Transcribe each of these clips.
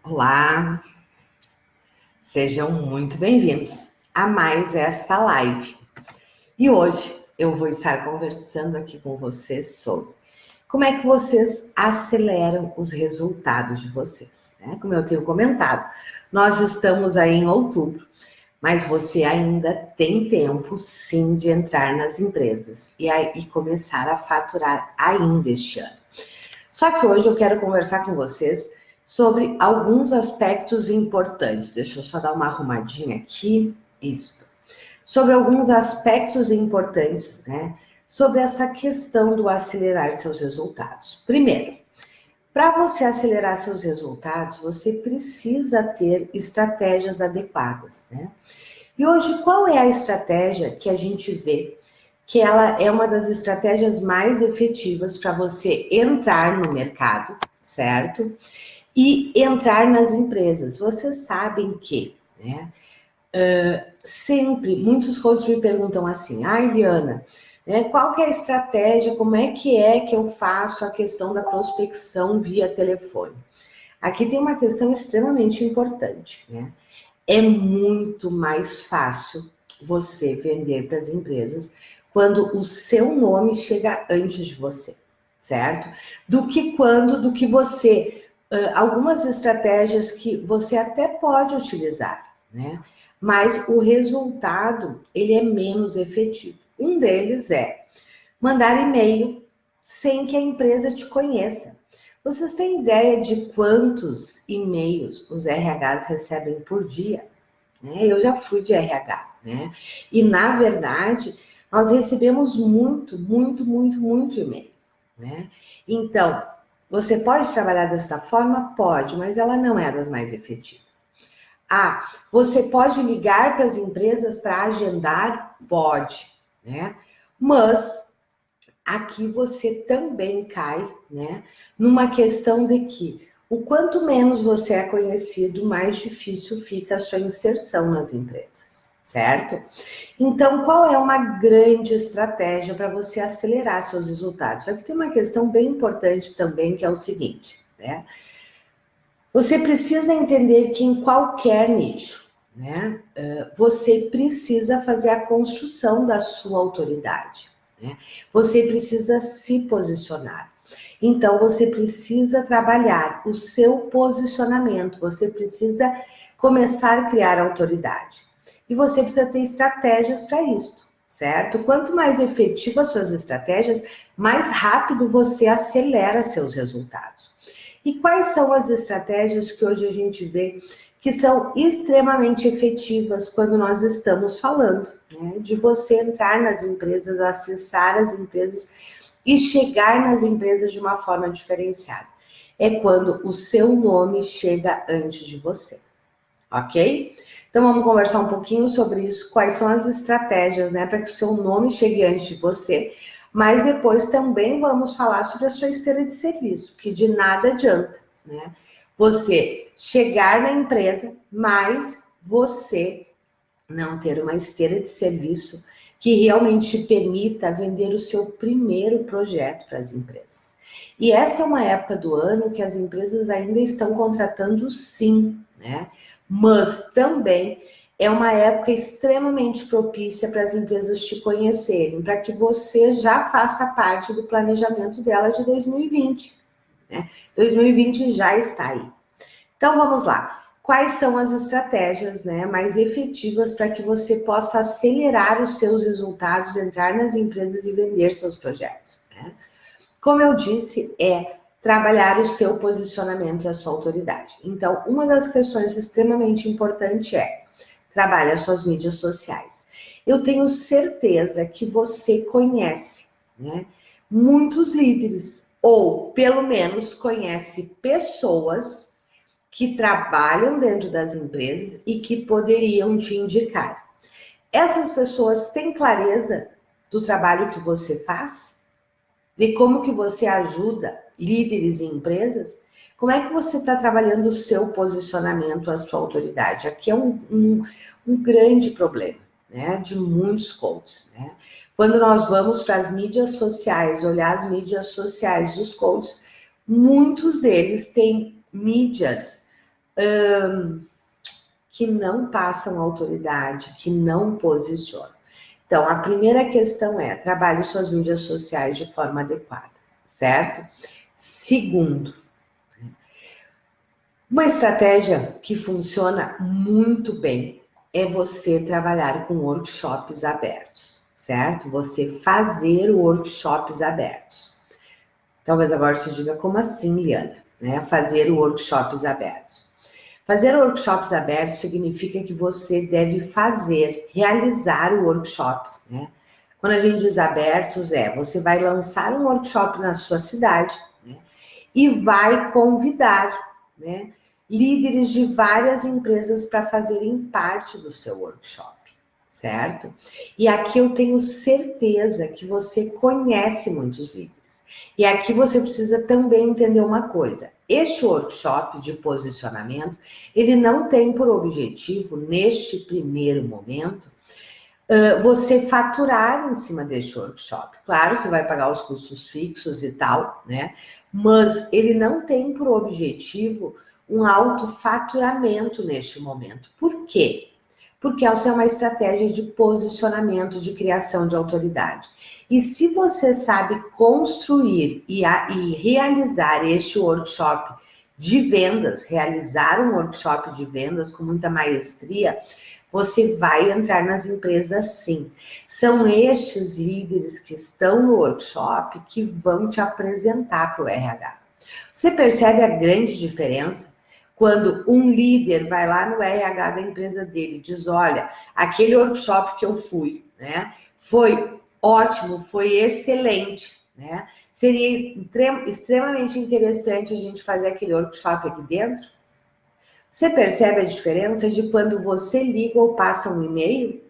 Olá, sejam muito bem-vindos a mais esta live. E hoje eu vou estar conversando aqui com vocês sobre como é que vocês aceleram os resultados de vocês, né? Como eu tenho comentado, nós estamos aí em outubro, mas você ainda tem tempo sim de entrar nas empresas e começar a faturar ainda este ano. Só que hoje eu quero conversar com vocês sobre alguns aspectos importantes. Deixa eu só dar uma arrumadinha aqui. Isso. Sobre alguns aspectos importantes, né? Sobre essa questão do acelerar seus resultados. Primeiro, para você acelerar seus resultados, você precisa ter estratégias adequadas, né? E hoje, qual é a estratégia que a gente vê que ela é uma das estratégias mais efetivas para você entrar no mercado, certo? E entrar nas empresas. Vocês sabem que, né? Sempre, muitos coaches me perguntam assim, Eliana, né, qual que é a estratégia, como é que eu faço a questão da prospecção via telefone? Aqui tem uma questão extremamente importante, né? É muito mais fácil você vender para as empresas quando o seu nome chega antes de você, certo? Do que você, algumas estratégias que você até pode utilizar, né? Mas o resultado, ele é menos efetivo. Um deles é mandar e-mail sem que a empresa te conheça. Vocês têm ideia de quantos e-mails os RHs recebem por dia? Né? Eu já fui de RH, né? E, na verdade, nós recebemos muito e-mail, né? Então, você pode trabalhar desta forma? Pode, mas ela não é das mais efetivas. Você pode ligar para as empresas para agendar? Pode, né? Mas aqui você também cai, né, numa questão de que o quanto menos você é conhecido, mais difícil fica a sua inserção nas empresas, certo? Então, qual é uma grande estratégia para você acelerar seus resultados? Aqui tem uma questão bem importante também, que é o seguinte, né? Você precisa entender que em qualquer nicho, né, você precisa fazer a construção da sua autoridade, né? Você precisa se posicionar. Então, você precisa trabalhar o seu posicionamento, você precisa começar a criar autoridade. E você precisa ter estratégias para isso, certo? Quanto mais efetivas suas estratégias, mais rápido você acelera seus resultados. E quais são as estratégias que hoje a gente vê que são extremamente efetivas quando nós estamos falando, né, de você entrar nas empresas, acessar as empresas e chegar nas empresas de uma forma diferenciada? É quando o seu nome chega antes de você, ok? Então vamos conversar um pouquinho sobre isso, quais são as estratégias, né, para que o seu nome chegue antes de você. Mas depois também vamos falar sobre a sua esteira de serviço, que de nada adianta, né? Você chegar na empresa, mas você não ter uma esteira de serviço que realmente te permita vender o seu primeiro projeto para as empresas. E essa é uma época do ano que as empresas ainda estão contratando sim, né? Mas também é uma época extremamente propícia para as empresas te conhecerem, para que você já faça parte do planejamento dela de 2020, né? 2020 já está aí. Então vamos lá. Quais são as estratégias, né, mais efetivas para que você possa acelerar os seus resultados, entrar nas empresas e vender seus projetos, né? Como eu disse, é trabalhar o seu posicionamento e a sua autoridade. Então, uma das questões extremamente importantes é trabalhe as suas mídias sociais. Eu tenho certeza que você conhece, né, muitos líderes, ou pelo menos conhece pessoas que trabalham dentro das empresas e que poderiam te indicar. Essas pessoas têm clareza do trabalho que você faz? De como que você ajuda líderes em empresas? Como é que você está trabalhando o seu posicionamento, a sua autoridade? Aqui é um grande problema, né, de muitos coaches, né? Quando nós vamos para as mídias sociais, olhar as mídias sociais dos coaches, muitos deles têm mídias que não passam autoridade, que não posicionam. Então, a primeira questão é, trabalhe suas mídias sociais de forma adequada, certo? Segundo, uma estratégia que funciona muito bem é você trabalhar com workshops abertos, certo? Você fazer workshops abertos. Talvez agora você diga, como assim, Liana? Né? Fazer workshops abertos. Fazer workshops abertos significa que você deve realizar workshops, né? Quando a gente diz abertos, você vai lançar um workshop na sua cidade, né? E vai convidar, né, líderes de várias empresas para fazerem parte do seu workshop, certo? E aqui eu tenho certeza que você conhece muitos líderes. E aqui você precisa também entender uma coisa. Este workshop de posicionamento, ele não tem por objetivo, neste primeiro momento, você faturar em cima deste workshop. Claro, você vai pagar os custos fixos e tal, né? Mas ele não tem por objetivo um alto faturamento neste momento. Por quê? Porque essa é uma estratégia de posicionamento, de criação de autoridade. E se você sabe construir e realizar este workshop de vendas, realizar um workshop de vendas com muita maestria, você vai entrar nas empresas sim. São estes líderes que estão no workshop que vão te apresentar para o RH. Você percebe a grande diferença? Quando um líder vai lá no RH da empresa dele e diz, olha, aquele workshop que eu fui, né, foi ótimo, foi excelente, né? Seria extremamente interessante a gente fazer aquele workshop aqui dentro. Você percebe a diferença de quando você liga ou passa um e-mail?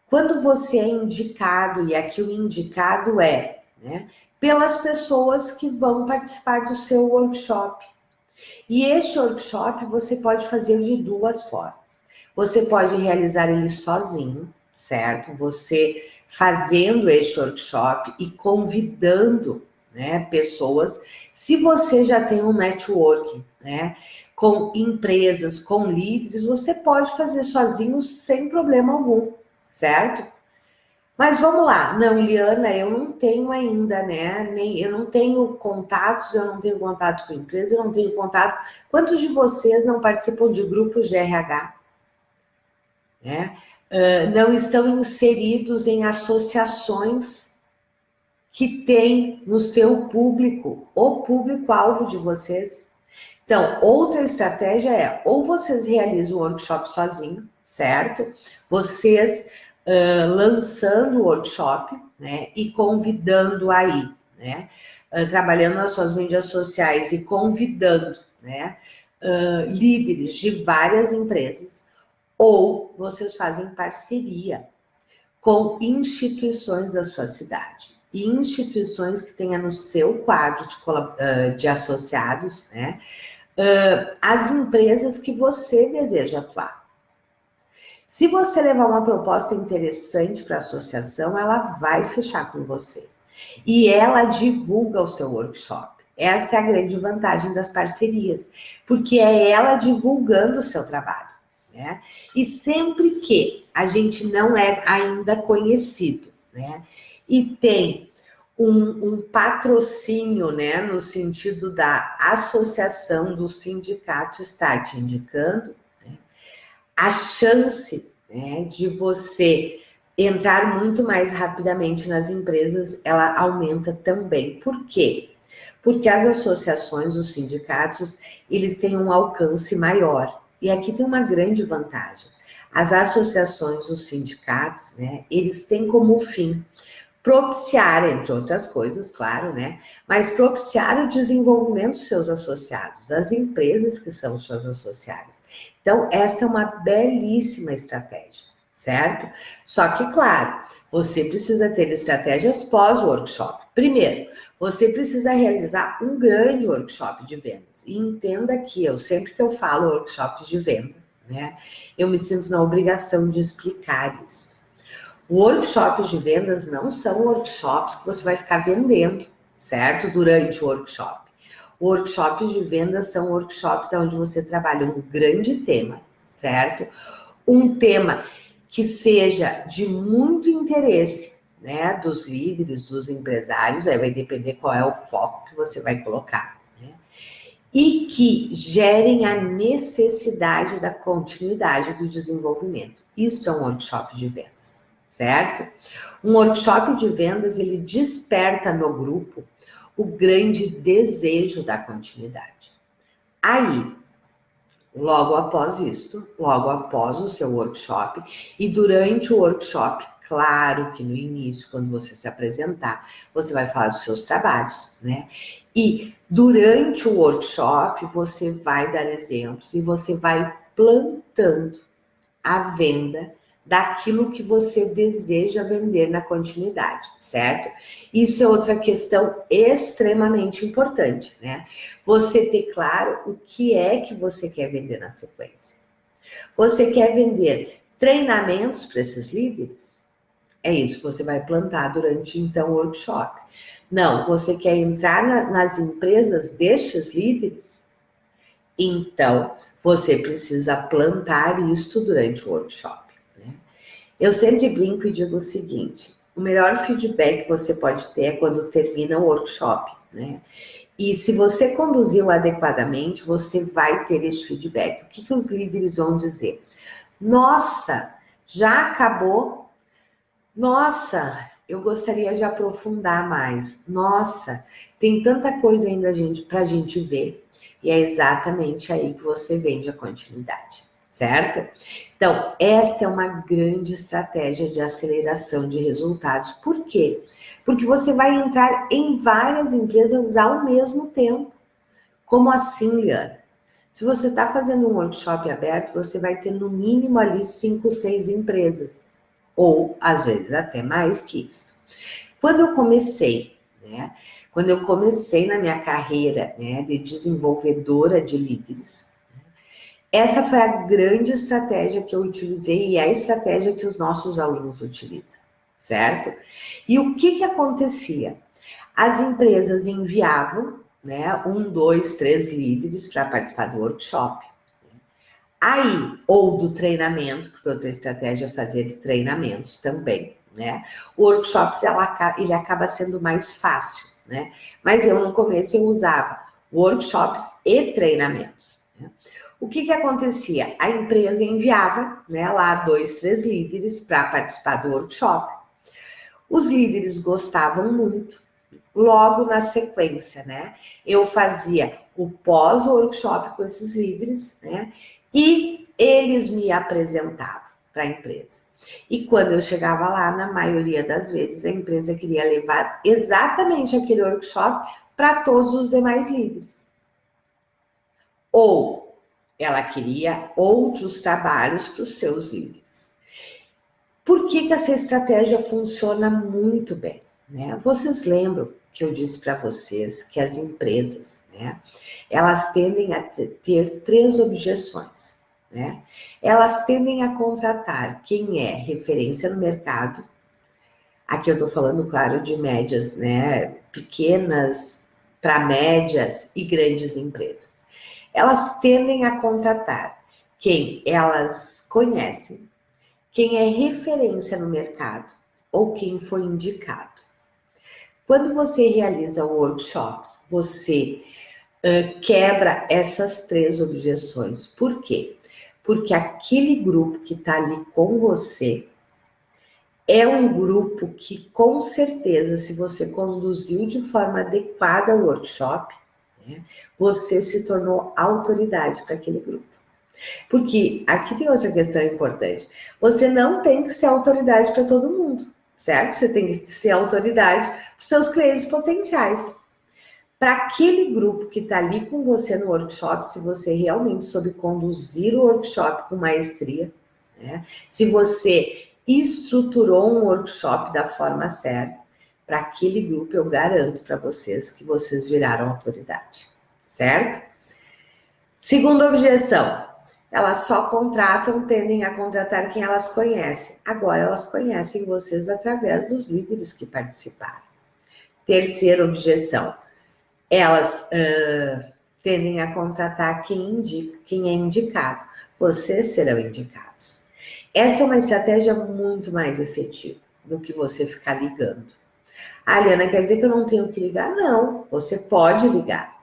Quando você é indicado, e aqui o indicado né, pelas pessoas que vão participar do seu workshop. E este workshop você pode fazer de duas formas. Você pode realizar ele sozinho, certo? Você fazendo este workshop e convidando, né, pessoas. Se você já tem um networking, né, com empresas, com líderes, você pode fazer sozinho sem problema algum, certo? Mas vamos lá, não, Liana, eu não tenho ainda, né? Eu não tenho contatos, eu não tenho contato com empresa, eu não tenho contato. Quantos de vocês não participam de grupos de RH? Né? Não estão inseridos em associações que têm no seu público, o público-alvo de vocês. Então, outra estratégia é, ou vocês realizam o workshop sozinho, certo? Vocês lançando o workshop, né, e convidando aí, né, trabalhando nas suas mídias sociais e convidando, né, líderes de várias empresas, ou vocês fazem parceria com instituições da sua cidade, e instituições que tenha no seu quadro de associados, né, as empresas que você deseja atuar. Se você levar uma proposta interessante para a associação, ela vai fechar com você. E ela divulga o seu workshop. Essa é a grande vantagem das parcerias, porque é ela divulgando o seu trabalho, né? E sempre que a gente não é ainda conhecido, né? E tem um patrocínio, né? No sentido da associação, do sindicato estar te indicando, a chance, né, de você entrar muito mais rapidamente nas empresas, ela aumenta também. Por quê? Porque as associações, os sindicatos, eles têm um alcance maior. E aqui tem uma grande vantagem. As associações, os sindicatos, né, eles têm como fim propiciar, entre outras coisas, claro, né, mas propiciar o desenvolvimento dos seus associados, das empresas que são suas associadas. Então, esta é uma belíssima estratégia, certo? Só que, claro, você precisa ter estratégias pós-workshop. Primeiro, você precisa realizar um grande workshop de vendas. E entenda que sempre que eu falo workshop de venda, né, eu me sinto na obrigação de explicar isso. Workshops de vendas não são workshops que você vai ficar vendendo, certo? Durante o workshop. Workshops de vendas são workshops onde você trabalha um grande tema, certo? Um tema que seja de muito interesse, né, dos líderes, dos empresários, aí vai depender qual é o foco que você vai colocar, né? E que gerem a necessidade da continuidade do desenvolvimento. Isso é um workshop de vendas, certo? Um workshop de vendas, ele desperta no grupo o grande desejo da continuidade. Aí, logo após isto, logo após o seu workshop, e durante o workshop, claro que no início, quando você se apresentar, você vai falar dos seus trabalhos, né? E durante o workshop, você vai dar exemplos e você vai plantando a venda daquilo que você deseja vender na continuidade, certo? Isso é outra questão extremamente importante, né? Você ter claro o que é que você quer vender na sequência. Você quer vender treinamentos para esses líderes? É isso que você vai plantar durante, então, o workshop. Não, você quer entrar nas empresas destes líderes? Então, você precisa plantar isto durante o workshop. Eu sempre brinco e digo o seguinte: o melhor feedback que você pode ter é quando termina o workshop, né? E se você conduziu adequadamente, você vai ter esse feedback. O que os líderes vão dizer? Nossa, já acabou? Nossa, eu gostaria de aprofundar mais. Nossa, tem tanta coisa ainda para a gente ver. E é exatamente aí que você vende a continuidade, certo? Então, esta é uma grande estratégia de aceleração de resultados. Por quê? Porque você vai entrar em várias empresas ao mesmo tempo. Como assim, Liana? Se você está fazendo um workshop aberto, você vai ter no mínimo ali 5, 6 empresas. Ou, às vezes, até mais que isso. Quando eu comecei, né? Quando eu comecei na minha carreira, né, de desenvolvedora de líderes, essa foi a grande estratégia que eu utilizei e é a estratégia que os nossos alunos utilizam, certo? E o que acontecia? As empresas enviavam, né, 1, 2, 3 líderes para participar do workshop. Aí, ou do treinamento, porque outra estratégia é fazer treinamentos também, né? O workshops, ele acaba sendo mais fácil, né? Mas eu, no começo, eu usava workshops e treinamentos, né? O que acontecia? A empresa enviava, né, lá 2, 3 líderes para participar do workshop. Os líderes gostavam muito. Logo na sequência, né? Eu fazia o pós-workshop com esses líderes, né? E eles me apresentavam para a empresa. E quando eu chegava lá, na maioria das vezes, a empresa queria levar exatamente aquele workshop para todos os demais líderes. Ou ela queria outros trabalhos para os seus líderes. Por que essa estratégia funciona muito bem, né? Vocês lembram que eu disse para vocês que as empresas, né, elas tendem a ter 3 objeções, né? Elas tendem a contratar quem é referência no mercado. Aqui eu estou falando, claro, de médias, né, pequenas para médias e grandes empresas. Elas tendem a contratar quem elas conhecem, quem é referência no mercado ou quem foi indicado. Quando você realiza workshops, você quebra essas 3 objeções. Por quê? Porque aquele grupo que está ali com você é um grupo que, com certeza, se você conduziu de forma adequada o workshop, né, você se tornou autoridade para aquele grupo. Porque aqui tem outra questão importante. Você não tem que ser autoridade para todo mundo, certo? Você tem que ser autoridade para os seus clientes potenciais. Para aquele grupo que está ali com você no workshop, se você realmente soube conduzir o workshop com maestria, né? Se você estruturou um workshop da forma certa, para aquele grupo eu garanto para vocês que vocês viraram autoridade, certo? Segunda objeção, elas só tendem a contratar quem elas conhecem. Agora elas conhecem vocês através dos líderes que participaram. Terceira objeção, elas tendem a contratar quem é indicado. Vocês serão indicados. Essa é uma estratégia muito mais efetiva do que você ficar ligando. Liana, quer dizer que eu não tenho que ligar? Não, você pode ligar.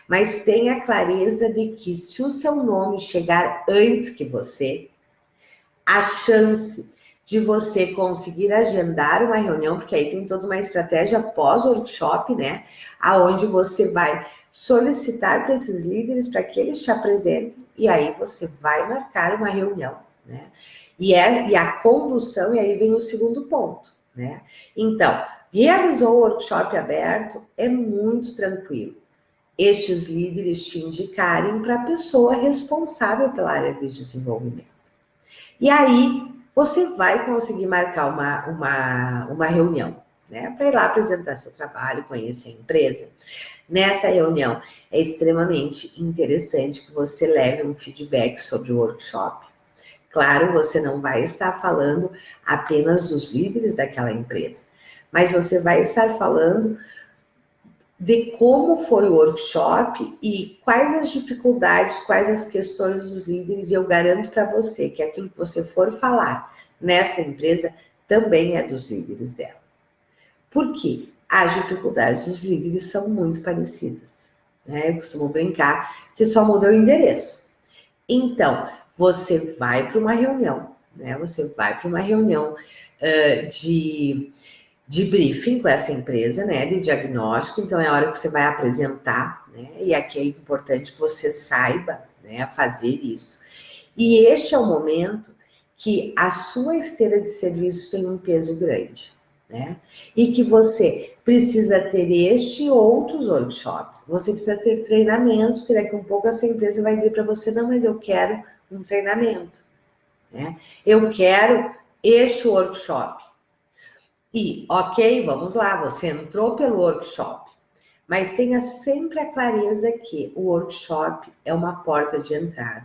Mas tenha clareza de que se o seu nome chegar antes que você, a chance de você conseguir agendar uma reunião, porque aí tem toda uma estratégia pós-workshop, né? Aonde você vai solicitar para esses líderes para que eles te apresentem e aí você vai marcar uma reunião, né? E a condução, e aí vem o segundo ponto, né? Então, realizou o workshop aberto, é muito tranquilo estes líderes te indicarem para a pessoa responsável pela área de desenvolvimento. E aí, você vai conseguir marcar uma reunião, né? Para ir lá apresentar seu trabalho, conhecer a empresa. Nessa reunião, é extremamente interessante que você leve um feedback sobre o workshop. Claro, você não vai estar falando apenas dos líderes daquela empresa, mas você vai estar falando de como foi o workshop e quais as dificuldades, quais as questões dos líderes, e eu garanto para você que aquilo que você for falar nessa empresa também é dos líderes dela. Por quê? As dificuldades dos líderes são muito parecidas, né? Eu costumo brincar que só muda o endereço. Então, você vai para uma reunião, né? Você vai para uma reunião de briefing com essa empresa, né, de diagnóstico, então é a hora que você vai apresentar, né, e aqui é importante que você saiba, né, fazer isso. E este é o momento que a sua esteira de serviços tem um peso grande, né, e que você precisa ter este e outros workshops, você precisa ter treinamentos, porque daqui a um pouco essa empresa vai dizer para você, não, mas eu quero um treinamento, né, eu quero este workshop. E, ok, vamos lá, você entrou pelo workshop, mas tenha sempre a clareza que o workshop é uma porta de entrada.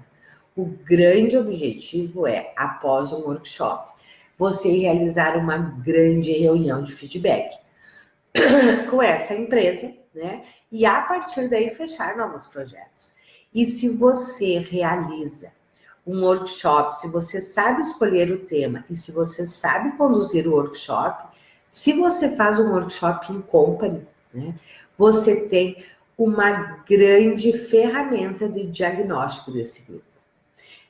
O grande objetivo é, após um workshop, você realizar uma grande reunião de feedback com essa empresa, né? E a partir daí fechar novos projetos. E se você realiza um workshop, se você sabe escolher o tema e se você sabe conduzir o workshop, se você faz um workshop em company, né, você tem uma grande ferramenta de diagnóstico desse grupo.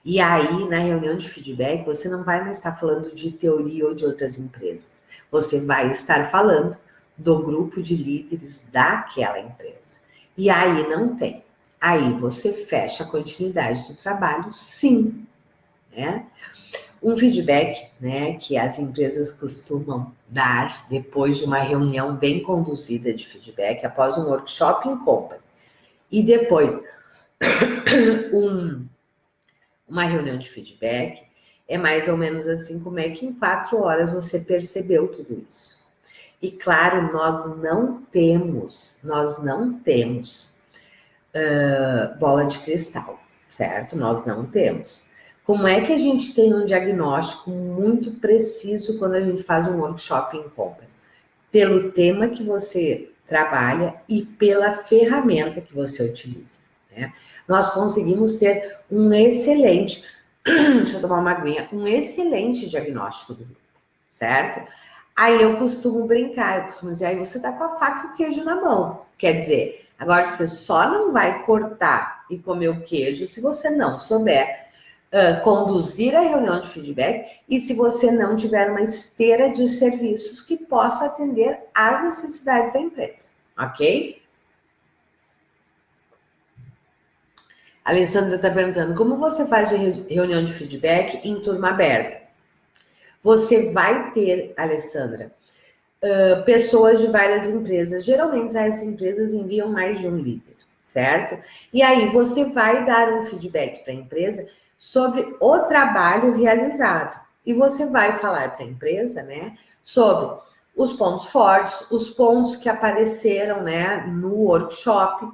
E aí, na reunião de feedback, você não vai mais estar falando de teoria ou de outras empresas. Você vai estar falando do grupo de líderes daquela empresa. E aí não tem. Aí você fecha a continuidade do trabalho, sim, né? Um feedback, né, que as empresas costumam dar depois de uma reunião bem conduzida de feedback, após um workshop em company, e depois uma reunião de feedback, é mais ou menos assim como é que em 4 horas você percebeu tudo isso. E claro, nós não temos bola de cristal, certo? Nós não temos. Como é que a gente tem um diagnóstico muito preciso quando a gente faz um workshop em company? Pelo tema que você trabalha e pela ferramenta que você utiliza, né? Nós conseguimos ter um excelente, deixa eu tomar uma aguinha, um excelente diagnóstico do grupo, certo? Aí eu costumo brincar, eu costumo dizer, aí você tá com a faca e o queijo na mão. Quer dizer, agora você só não vai cortar e comer o queijo se você não souber conduzir a reunião de feedback e se você não tiver uma esteira de serviços que possa atender às necessidades da empresa, ok? A Alessandra está perguntando, como você faz reunião de feedback em turma aberta? Você vai ter, Alessandra, pessoas de várias empresas. Geralmente as empresas enviam mais de um líder, certo? E aí você vai dar um feedback para a empresa sobre o trabalho realizado. E você vai falar para a empresa, né, sobre os pontos fortes, os pontos que apareceram, né, no workshop.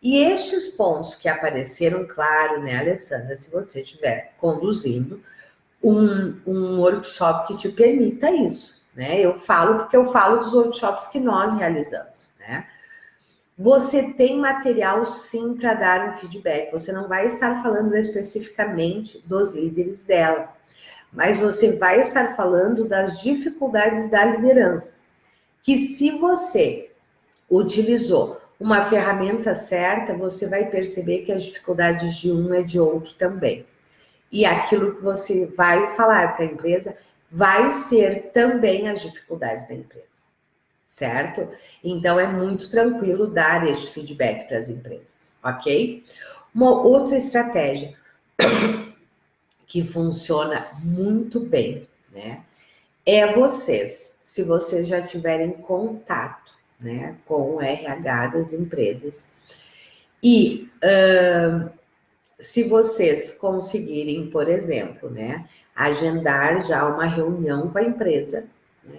E estes pontos que apareceram, claro, né, Alessandra, se você estiver conduzindo um workshop que te permita isso, né? Eu falo porque eu falo dos workshops que nós realizamos, né? Você tem material sim para dar um feedback. Você não vai estar falando especificamente dos líderes dela, mas você vai estar falando das dificuldades da liderança. Que se você utilizou uma ferramenta certa, você vai perceber que as dificuldades de um é de outro também. E aquilo que você vai falar para a empresa vai ser também as dificuldades da empresa, certo? Então é muito tranquilo dar este feedback para as empresas, ok? Uma outra estratégia que funciona muito bem, né? É vocês, se vocês já tiverem contato, né, com o RH das empresas e se vocês conseguirem, por exemplo, né, agendar já uma reunião com a empresa, né,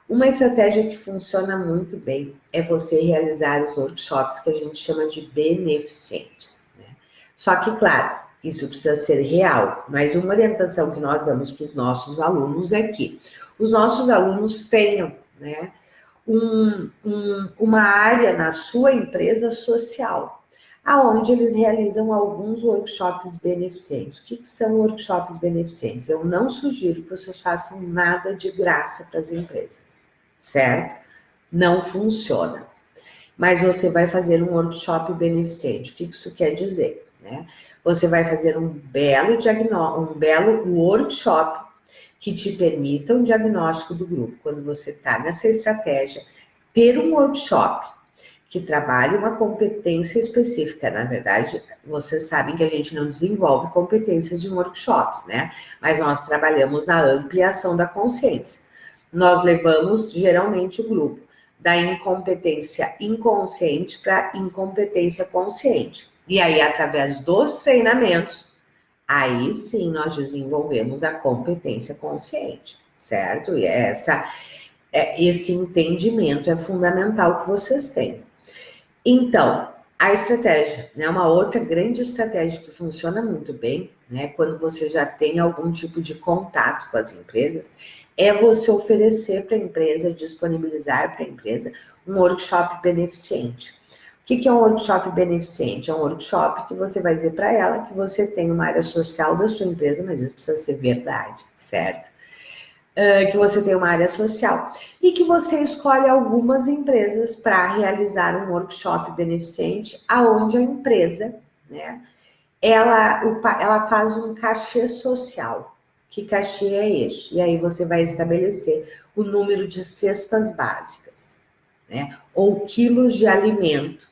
uma estratégia que funciona muito bem é você realizar os workshops que a gente chama de beneficentes, né? Só que, claro, isso precisa ser real, mas uma orientação que nós damos para os nossos alunos é que os nossos alunos tenham, né, uma área na sua empresa social, aonde eles realizam alguns workshops beneficentes. O que são workshops beneficentes? Eu não sugiro que vocês façam nada de graça para as empresas, certo? Não funciona. Mas você vai fazer um workshop beneficente. O que isso quer dizer, né? Você vai fazer um belo workshop que te permita um diagnóstico do grupo. Quando você está nessa estratégia, ter um workshop que trabalhe uma competência específica. Na verdade, vocês sabem que a gente não desenvolve competências em workshops, né? Mas nós trabalhamos na ampliação da consciência. Nós levamos, geralmente, o grupo da incompetência inconsciente para incompetência consciente. E aí, através dos treinamentos, aí sim nós desenvolvemos a competência consciente, certo? E esse entendimento é fundamental que vocês tenham. Então, a estratégia, né? Uma outra grande estratégia que funciona muito bem, né? Quando você já tem algum tipo de contato com as empresas, é você oferecer para a empresa, disponibilizar para a empresa um workshop beneficente. O que é um workshop beneficente? É um workshop que você vai dizer para ela que você tem uma área social da sua empresa, mas isso precisa ser verdade, certo? Que você tem uma área social e que você escolhe algumas empresas para realizar um workshop beneficente, aonde a empresa, né, ela faz um cachê social. Que cachê é este? E aí você vai estabelecer o número de cestas básicas, né, ou quilos de alimento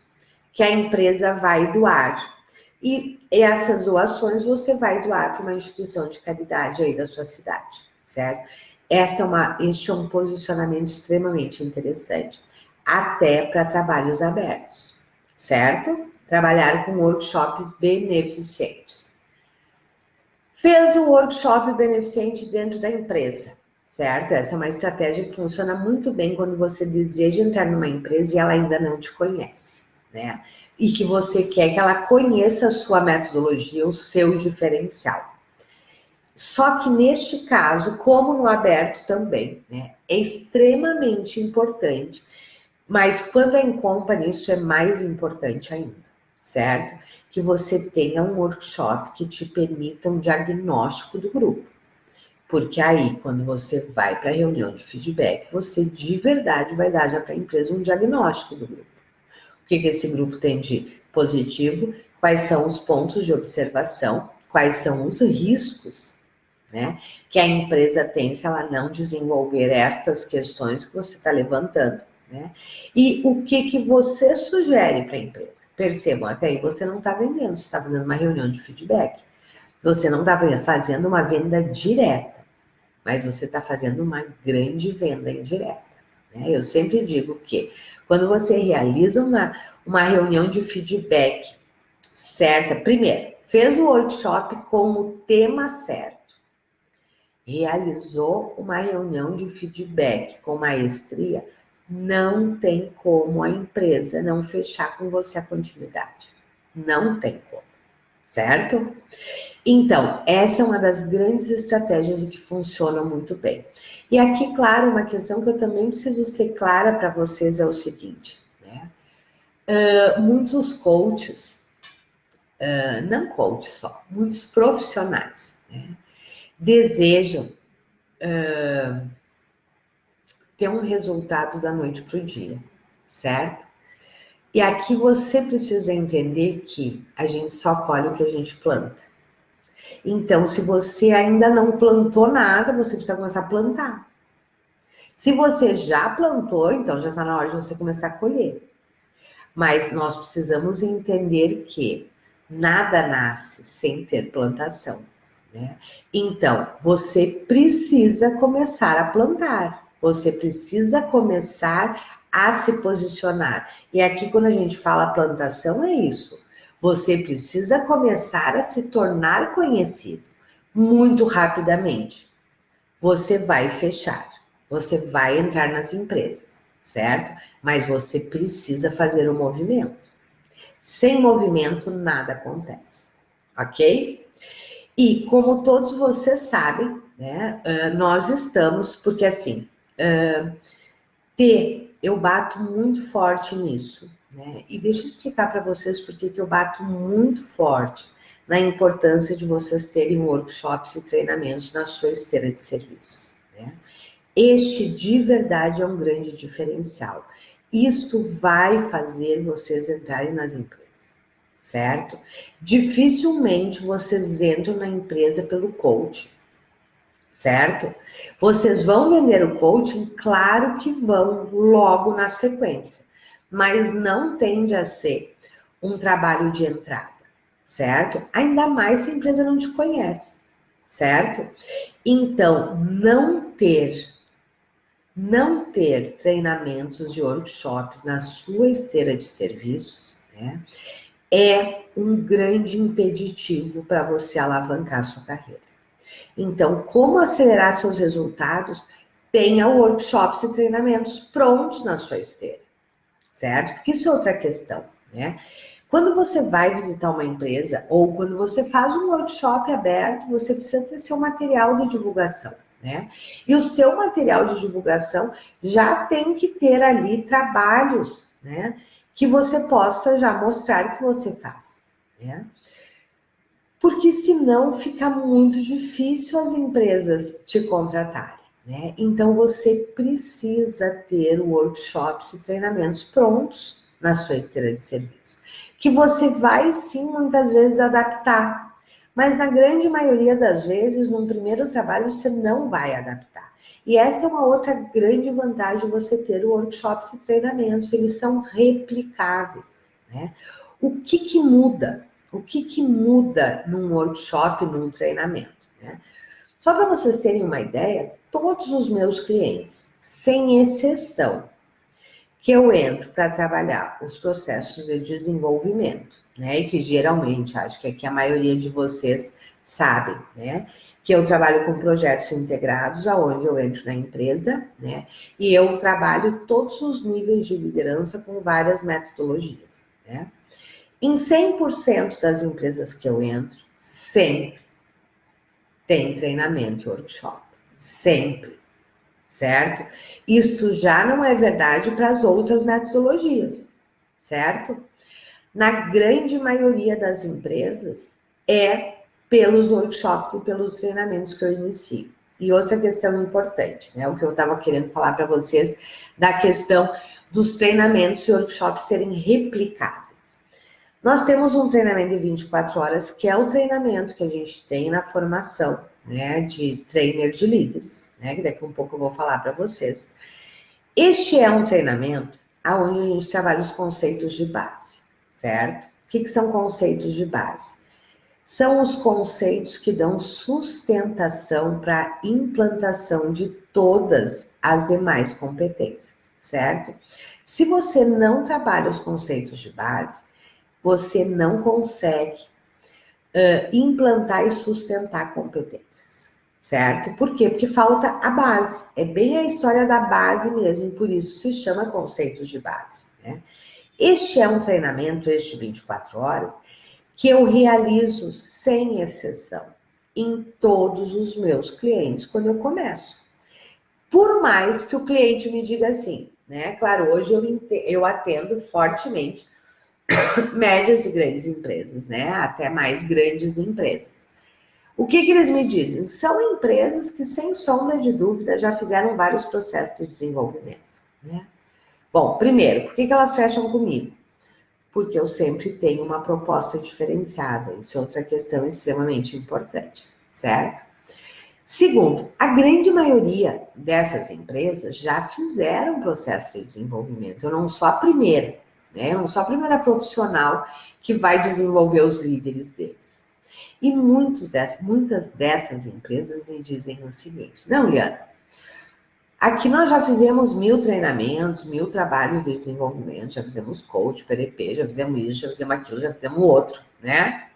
que a empresa vai doar. E essas doações você vai doar para uma instituição de caridade aí da sua cidade, certo? Este é um posicionamento extremamente interessante, até para trabalhos abertos, certo? Trabalhar com workshops beneficentes. Fez o workshop beneficente dentro da empresa, certo? Essa é uma estratégia que funciona muito bem quando você deseja entrar numa empresa e ela ainda não te conhece, né? E que você quer que ela conheça a sua metodologia, o seu diferencial. Só que neste caso, como no aberto também, né, é extremamente importante, mas quando é em company, isso é mais importante ainda, certo? Que você tenha um workshop que te permita um diagnóstico do grupo. Porque aí, quando você vai para a reunião de feedback, você de verdade vai dar já para a empresa um diagnóstico do grupo. O que esse grupo tem de positivo, quais são os pontos de observação, quais são os riscos, né, que a empresa tem se ela não desenvolver estas questões que você está levantando, né? E o que você sugere para a empresa? Percebam, até aí você não está vendendo, você está fazendo uma reunião de feedback. Você não está fazendo uma venda direta, mas você está fazendo uma grande venda indireta, né? Eu sempre digo que quando você realiza uma reunião de feedback certa, primeiro, fez o workshop com o tema certo, realizou uma reunião de feedback com maestria, não tem como a empresa não fechar com você a continuidade. Não tem como, certo? Então, essa é uma das grandes estratégias e que funciona muito bem. E aqui, claro, uma questão que eu também preciso ser clara para vocês é o seguinte, né? Muitos coaches, não coaches só, muitos profissionais, né, desejam ter um resultado da noite para o dia, certo? E aqui você precisa entender que a gente só colhe o que a gente planta. Então, se você ainda não plantou nada, você precisa começar a plantar. Se você já plantou, então já está na hora de você começar a colher. Mas nós precisamos entender que nada nasce sem ter plantação, né? Então, você precisa começar a plantar. Você precisa começar a se posicionar. E aqui, quando a gente fala plantação, é isso. Você precisa começar a se tornar conhecido muito rapidamente. Você vai fechar, você vai entrar nas empresas, certo? Mas você precisa fazer o movimento. Sem movimento, nada acontece, ok? E como todos vocês sabem, né, nós estamos, porque assim, eu bato muito forte nisso, né? E deixa eu explicar para vocês por que eu bato muito forte na importância de vocês terem workshops e treinamentos na sua esteira de serviços, né? Este de verdade é um grande diferencial. Isto vai fazer vocês entrarem nas empresas, certo? Dificilmente vocês entram na empresa pelo coaching, certo? Vocês vão vender o coaching? Claro que vão, logo na sequência, mas não tende a ser um trabalho de entrada, certo? Ainda mais se a empresa não te conhece, certo? Então, não ter treinamentos e workshops na sua esteira de serviços, né, é um grande impeditivo para você alavancar sua carreira. Então, como acelerar seus resultados? Tenha workshops e treinamentos prontos na sua esteira, certo? Porque isso é outra questão, né? Quando você vai visitar uma empresa ou quando você faz um workshop aberto, você precisa ter seu material de divulgação, né? E o seu material de divulgação já tem que ter ali trabalhos, né? Que você possa já mostrar que você faz, né? Porque senão fica muito difícil as empresas te contratarem, né? Então você precisa ter workshops e treinamentos prontos na sua esteira de serviço, que você vai sim muitas vezes adaptar, mas na grande maioria das vezes, num primeiro trabalho, você não vai adaptar. E essa é uma outra grande vantagem de você ter workshops e treinamentos, eles são replicáveis, né? O que muda? O que muda num workshop, num treinamento, né? Só para vocês terem uma ideia, todos os meus clientes, sem exceção, que eu entro para trabalhar os processos de desenvolvimento, né? E que geralmente, acho que aqui a maioria de vocês sabem, né? Que eu trabalho com projetos integrados, aonde eu entro na empresa, né? E eu trabalho todos os níveis de liderança com várias metodologias, né? Em 100% das empresas que eu entro, sempre tem treinamento e workshop. Sempre. Certo? Isso já não é verdade para as outras metodologias. Certo? Na grande maioria das empresas, é pelos workshops e pelos treinamentos que eu inicio. E outra questão importante, né? O que eu estava querendo falar para vocês, da questão dos treinamentos e workshops serem replicados. Nós temos um treinamento de 24 horas, que é o treinamento que a gente tem na formação, né, de trainer de líderes, né, que daqui a um pouco eu vou falar para vocês. Este é um treinamento onde a gente trabalha os conceitos de base, certo? O que são conceitos de base? São os conceitos que dão sustentação para a implantação de todas as demais competências, certo? Se você não trabalha os conceitos de base, você não consegue implantar e sustentar competências, certo? Por quê? Porque falta a base. É bem a história da base mesmo, e por isso se chama conceitos de base, né? Este é um treinamento, este 24 horas, que eu realizo sem exceção em todos os meus clientes quando eu começo. Por mais que o cliente me diga assim, né? Claro, hoje eu atendo fortemente médias e grandes empresas, né? Até mais grandes empresas. O que eles me dizem? São empresas que, sem sombra de dúvida, já fizeram vários processos de desenvolvimento, né? Bom, primeiro, por que elas fecham comigo? Porque eu sempre tenho uma proposta diferenciada. Isso é outra questão extremamente importante, certo? Segundo, a grande maioria dessas empresas já fizeram processo de desenvolvimento. Eu não sou a primeira, né? Eu não sou a primeira profissional que vai desenvolver os líderes deles. E muitas dessas empresas me dizem o seguinte: não, Liana, aqui nós já fizemos 1000 treinamentos, 1000 trabalhos de desenvolvimento, já fizemos coach, PDP, já fizemos isso, já fizemos aquilo, já fizemos outro, né?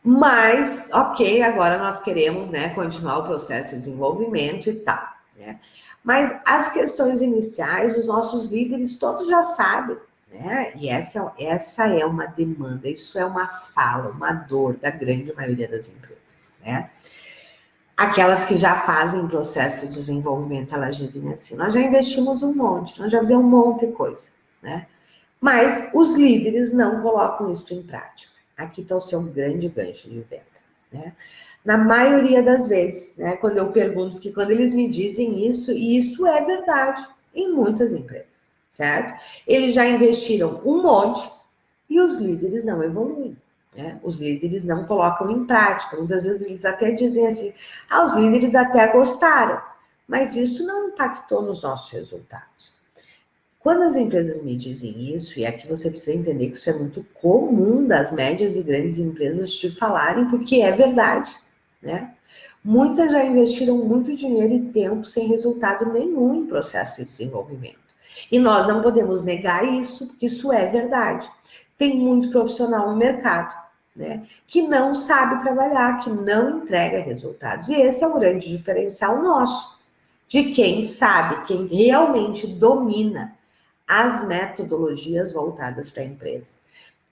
Mas, ok, agora nós queremos, né, continuar o processo de desenvolvimento e tal, né? Mas as questões iniciais, os nossos líderes todos já sabem, né? E essa é uma demanda, isso é uma fala, uma dor da grande maioria das empresas, né? Aquelas que já fazem processo de desenvolvimento, elas dizem assim: nós já investimos um monte, nós já fizemos um monte de coisa, né? Mas os líderes não colocam isso em prática. Aqui está o seu grande gancho de venda, né? Na maioria das vezes, né? Quando eu pergunto, porque quando eles me dizem isso, e isso é verdade em muitas empresas, certo? Eles já investiram um monte e os líderes não evoluem, né? Os líderes não colocam em prática. Muitas vezes eles até dizem assim: ah, os líderes até gostaram, mas isso não impactou nos nossos resultados. Quando as empresas me dizem isso, e aqui você precisa entender que isso é muito comum das médias e grandes empresas te falarem, porque é verdade, né? Muitas já investiram muito dinheiro e tempo sem resultado nenhum em processo de desenvolvimento. E nós não podemos negar isso, porque isso é verdade. Tem muito profissional no mercado, né, que não sabe trabalhar, que não entrega resultados. E esse é o grande diferencial nosso, de quem sabe, quem realmente domina as metodologias voltadas para empresas.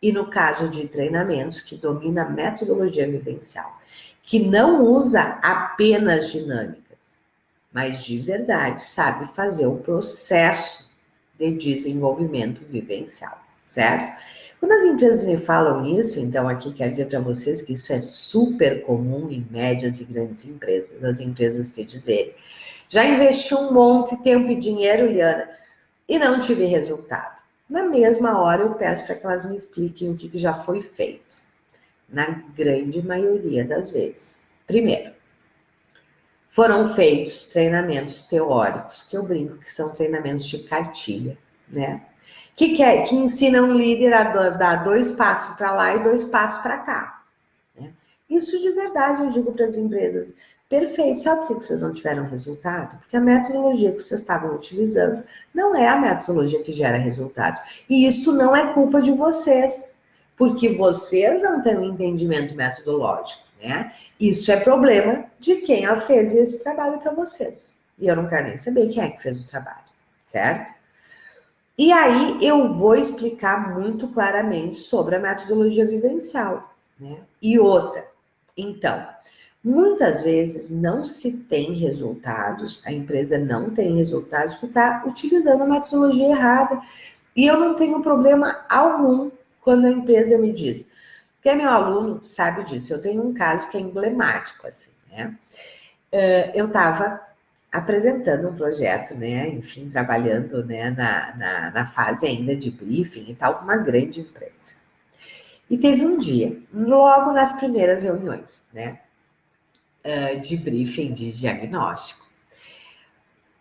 E no caso de treinamentos, que domina a metodologia vivencial, que não usa apenas dinâmicas, mas de verdade sabe fazer o processo de desenvolvimento vivencial, certo? Quando as empresas me falam isso, então aqui quer dizer para vocês que isso é super comum em médias e grandes empresas, as empresas te dizerem: já investi um monte de tempo e dinheiro, Liana, e não tive resultado. Na mesma hora eu peço para que elas me expliquem o que já foi feito. Na grande maioria das vezes. Primeiro, foram feitos treinamentos teóricos, que eu brinco que são treinamentos de cartilha, né? Que ensinam o líder a dar 2 passos para lá e 2 passos para cá, né? Isso de verdade eu digo para as empresas: perfeito, sabe por que vocês não tiveram resultado? Porque a metodologia que vocês estavam utilizando não é a metodologia que gera resultados. E isso não é culpa de vocês, porque vocês não têm um entendimento metodológico, né? Isso é problema de quem fez esse trabalho para vocês. E eu não quero nem saber quem é que fez o trabalho, certo? E aí eu vou explicar muito claramente sobre a metodologia vivencial, né? E outra, então, muitas vezes não se tem resultados, a empresa não tem resultados porque está utilizando a metodologia errada. E eu não tenho problema algum quando a empresa me diz, porque é meu aluno sabe disso. Eu tenho um caso que é emblemático, assim, né? Eu estava apresentando um projeto, né? Enfim, trabalhando, né, na fase ainda de briefing e tal, com uma grande empresa. E teve um dia, logo nas primeiras reuniões, né, de briefing, de diagnóstico,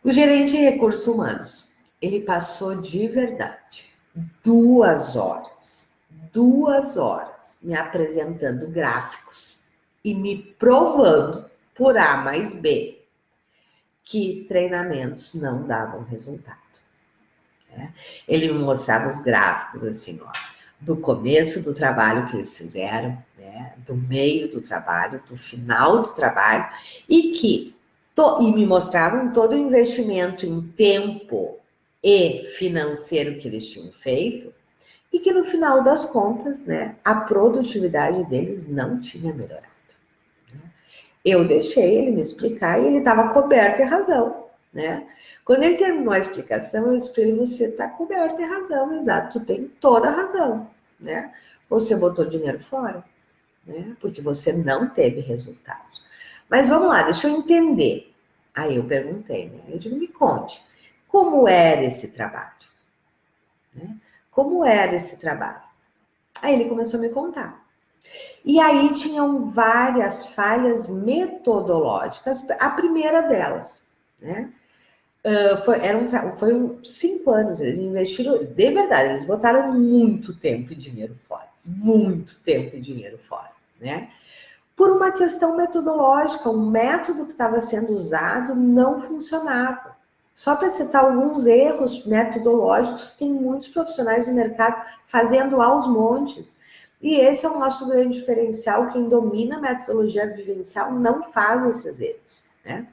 o gerente de recursos humanos, ele passou de verdade 2 horas me apresentando gráficos e me provando por A mais B que treinamentos não davam resultado, né? Ele me mostrava os gráficos assim, ó, do começo do trabalho que eles fizeram, né, do meio do trabalho, do final do trabalho, e me mostravam todo o investimento em tempo e financeiro que eles tinham feito, e que no final das contas, né, a produtividade deles não tinha melhorado. Eu deixei ele me explicar e ele estava coberto de razão. né? Quando ele terminou a explicação, eu disse para ele, você está coberto de razão, exato, tu tem toda a razão, né? Você botou dinheiro fora, né? Porque você não teve resultados. Mas vamos lá, deixa eu entender. Aí eu perguntei, né? Eu digo, me conte, como era esse trabalho? Né? Como era esse trabalho? Aí ele começou a me contar. E aí tinham várias falhas metodológicas. A primeira delas, né? Foi 5 anos, eles investiram, de verdade, eles botaram muito tempo e dinheiro fora. Muito tempo e dinheiro fora, né? Por uma questão metodológica, o método que estava sendo usado não funcionava. Só para citar alguns erros metodológicos que tem muitos profissionais do mercado fazendo aos montes. E esse é o nosso grande diferencial. Quem domina a metodologia vivencial não faz esses erros, né?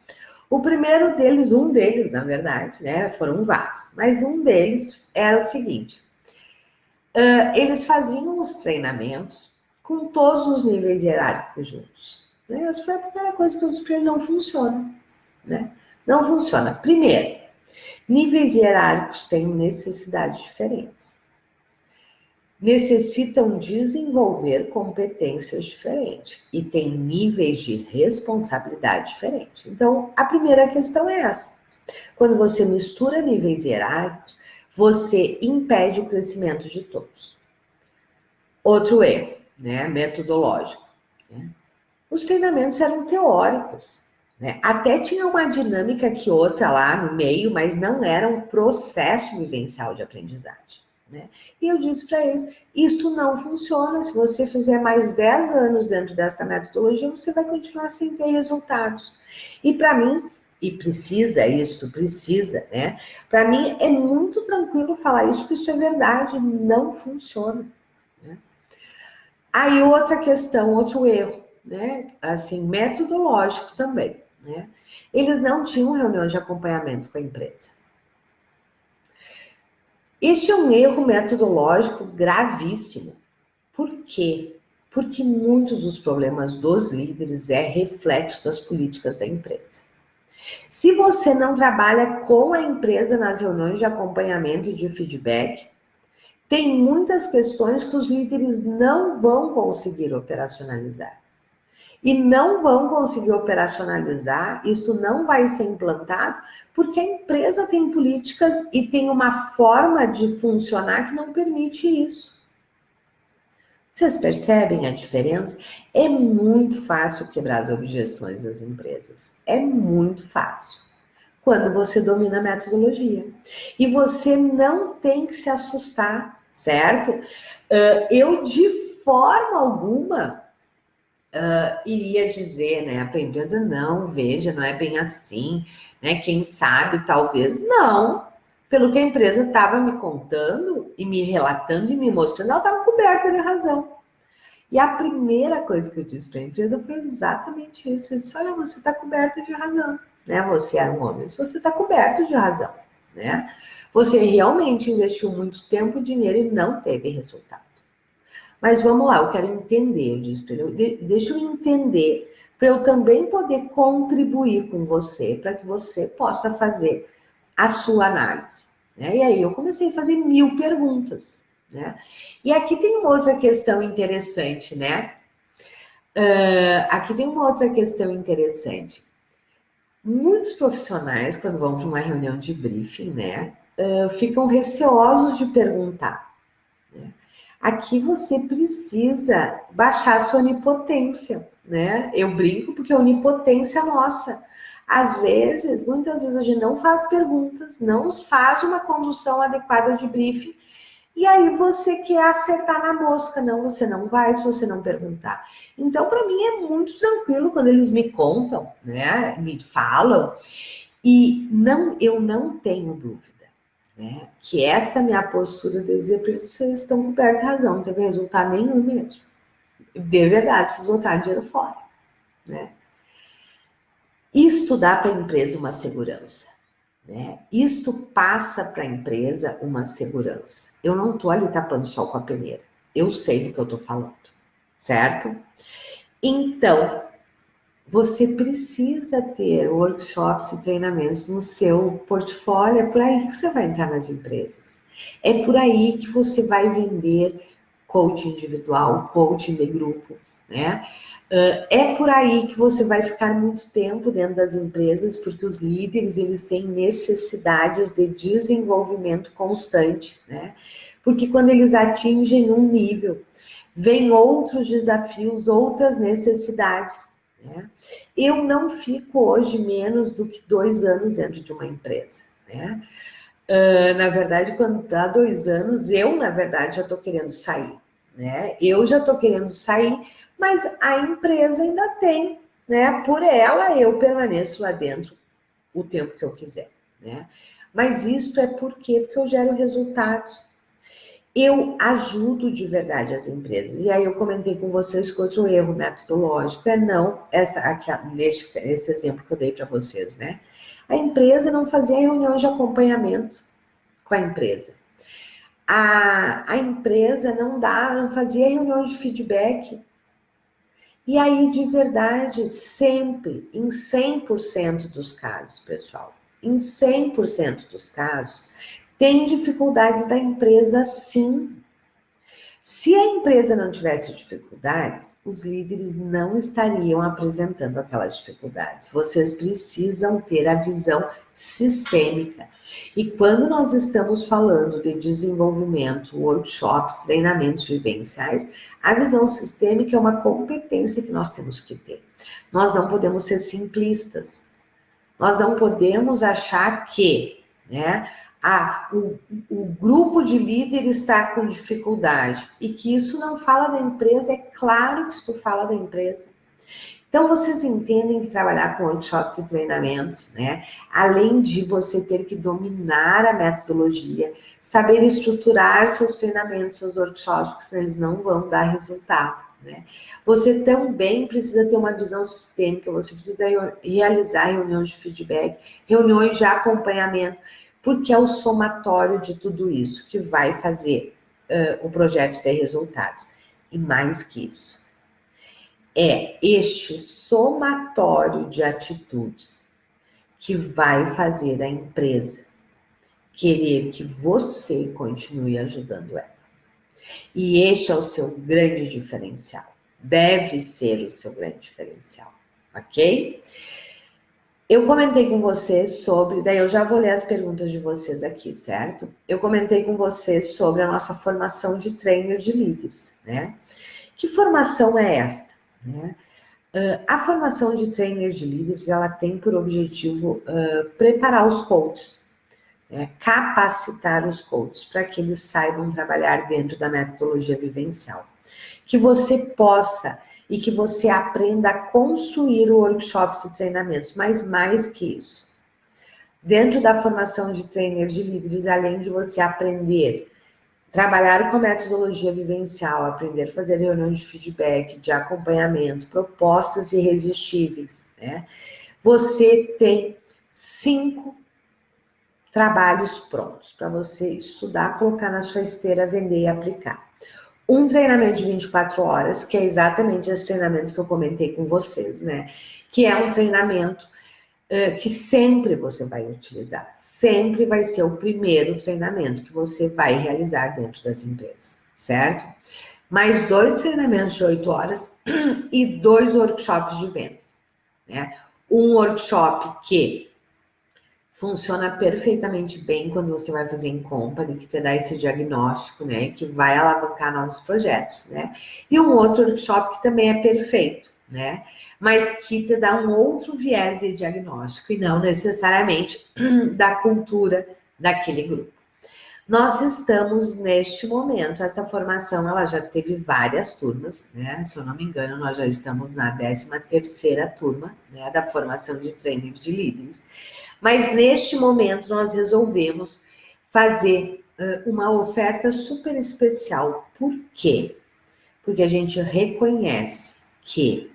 O primeiro deles, um deles, na verdade, né? Foram vários, mas um deles era o seguinte: eles faziam os treinamentos com todos os níveis hierárquicos juntos. Né? Essa foi a primeira coisa que eu disse para ele, não funciona. Né? Não funciona. Primeiro, níveis hierárquicos têm necessidades diferentes. Necessitam desenvolver competências diferentes e têm níveis de responsabilidade diferentes. Então, a primeira questão é essa. Quando você mistura níveis hierárquicos, você impede o crescimento de todos. Outro erro, né, metodológico. Né? Os treinamentos eram teóricos. Né? Até tinha uma dinâmica que outra lá no meio, mas não era um processo vivencial de aprendizagem. Né? E eu disse para eles, isso não funciona, se você fizer mais 10 anos dentro desta metodologia, você vai continuar sem ter resultados. E para mim, e precisa, né? Para mim é muito tranquilo falar isso, porque isso é verdade, não funciona. Né? Aí outra questão, outro erro, né? Assim, metodológico também, né? Eles não tinham reunião de acompanhamento com a empresa. Este é um erro metodológico gravíssimo. Por quê? Porque muitos dos problemas dos líderes é reflexo das políticas da empresa. Se você não trabalha com a empresa nas reuniões de acompanhamento e de feedback, tem muitas questões que os líderes não vão conseguir operacionalizar. E não vão conseguir operacionalizar, isso não vai ser implantado, porque a empresa tem políticas e tem uma forma de funcionar que não permite isso. Vocês percebem a diferença? É muito fácil quebrar as objeções das empresas. É muito fácil. Quando você domina a metodologia. E você não tem que se assustar, certo? Eu, de forma alguma, iria dizer, né, para a empresa, não, veja, não é bem assim, né, quem sabe, talvez, não. Pelo que a empresa estava me contando e me relatando e me mostrando, ela estava coberta de razão. E a primeira coisa que eu disse para a empresa foi exatamente isso. Eu disse, olha, você está coberta de razão, né? Você era um homem, você está coberto de razão, né? Você realmente investiu muito tempo e dinheiro e não teve resultado. Mas vamos lá, eu quero entender, eu disse para ele, deixa eu entender, para eu também poder contribuir com você, para que você possa fazer a sua análise. Né? E aí eu comecei a fazer 1000 perguntas. Né? E aqui tem uma outra questão interessante, né? Aqui tem uma outra questão interessante. Muitos profissionais, quando vão para uma reunião de briefing, né, ficam receosos de perguntar. Né? Aqui você precisa baixar sua onipotência, né? Eu brinco porque a onipotência é nossa. Às vezes, muitas vezes a gente não faz perguntas, não faz uma condução adequada de briefing, e aí você quer acertar na mosca. Não, você não vai se você não perguntar. Então, para mim é muito tranquilo quando eles me contam, né? Me falam, e eu não tenho dúvida. Né? Que esta minha postura de dizer para eles, vocês estão cobertos de razão, não teve resultado nenhum mesmo. De verdade, vocês botaram dinheiro fora. Né? Isto dá para a empresa uma segurança. Né? Isto passa para a empresa uma segurança. Eu não estou ali tapando sol com a peneira. Eu sei do que eu estou falando. Certo? Então, você precisa ter workshops e treinamentos no seu portfólio, é por aí que você vai entrar nas empresas. É por aí que você vai vender coaching individual, coaching de grupo, né? É por aí que você vai ficar muito tempo dentro das empresas, porque os líderes, eles têm necessidades de desenvolvimento constante, né? Porque quando eles atingem um nível, vem outros desafios, outras necessidades, né? Eu não fico hoje menos do que 2 anos dentro de uma empresa, né? Na verdade, quando dá 2 anos, eu, na verdade, já estou querendo sair, né? Eu já estou querendo sair, mas a empresa ainda tem, né? Por ela, eu permaneço lá dentro o tempo que eu quiser, né? Mas isso é por quê? Porque eu gero resultados. Eu ajudo de verdade as empresas. E aí eu comentei com vocês que outro erro metodológico é não, esse exemplo que eu dei para vocês, né? A empresa não fazia reuniões de acompanhamento com a empresa. A empresa não fazia reuniões de feedback. E aí, de verdade, sempre, em 100% dos casos, pessoal, em 100% dos casos, tem dificuldades da empresa, sim. Se a empresa não tivesse dificuldades, os líderes não estariam apresentando aquelas dificuldades. Vocês precisam ter a visão sistêmica. E quando nós estamos falando de desenvolvimento, workshops, treinamentos vivenciais, a visão sistêmica é uma competência que nós temos que ter. Nós não podemos ser simplistas. Nós não podemos achar que, né, o grupo de líderes está com dificuldade e que isso não fala da empresa. É claro que isso fala da empresa. Então, vocês entendem que trabalhar com workshops e treinamentos, né, além de você ter que dominar a metodologia, saber estruturar seus treinamentos, seus workshops, porque senão eles não vão dar resultado, né? Você também precisa ter uma visão sistêmica, você precisa realizar reuniões de feedback, reuniões de acompanhamento, porque é o somatório de tudo isso que vai fazer o projeto ter resultados. E mais que isso, é este somatório de atitudes que vai fazer a empresa querer que você continue ajudando ela. E este é o seu grande diferencial. Deve ser o seu grande diferencial, ok? Eu comentei com vocês sobre, daí eu já vou ler as perguntas de vocês aqui, certo? Eu comentei com vocês sobre a nossa formação de trainer de líderes, né? Que formação é esta, né? A formação de trainer de líderes, ela tem por objetivo preparar os coaches, né? Capacitar os coaches para que eles saibam trabalhar dentro da metodologia vivencial. Que você possa e que você aprenda a construir workshops e treinamentos, mas mais que isso. Dentro da formação de trainer de líderes, além de você aprender trabalhar com metodologia vivencial, aprender a fazer reuniões de feedback, de acompanhamento, propostas irresistíveis, né? Você tem 5 trabalhos prontos para você estudar, colocar na sua esteira, vender e aplicar. Um treinamento de 24 horas, que é exatamente esse treinamento que eu comentei com vocês, né? Que é um treinamento que sempre você vai utilizar. Sempre vai ser o primeiro treinamento que você vai realizar dentro das empresas, certo? Mais 2 treinamentos de 8 horas e 2 workshops de vendas, né? Um workshop que funciona perfeitamente bem quando você vai fazer em company, que te dá esse diagnóstico, né, que vai alavancar novos projetos, né? E um outro workshop que também é perfeito, né? Mas que te dá um outro viés de diagnóstico e não necessariamente da cultura daquele grupo. Nós estamos neste momento, essa formação ela já teve várias turmas, né? Se eu não me engano, nós já estamos na 13ª turma, né, da formação de trainer de líderes. Mas neste momento nós resolvemos fazer uma oferta super especial. Por quê? Porque a gente reconhece que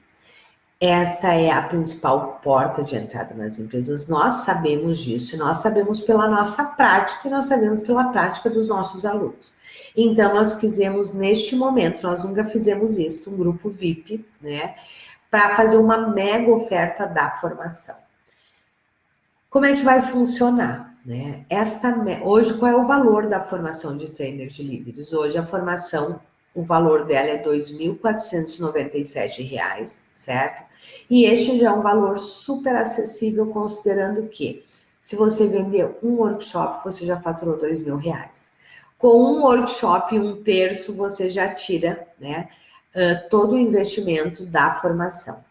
esta é a principal porta de entrada nas empresas. Nós sabemos disso, nós sabemos pela nossa prática e nós sabemos pela prática dos nossos alunos. Então, nós quisemos, neste momento, nós nunca fizemos isso, um grupo VIP, né? para fazer uma mega oferta da formação. Como é que vai funcionar? Né? Hoje, qual é o valor da formação de trainer de líderes? Hoje, a formação, o valor dela é R$ 2.497, certo? E este já é um valor super acessível, considerando que, se você vender um workshop, você já faturou R$ 2.000. Com um workshop, 1/3, você já tira, né, todo o investimento da formação.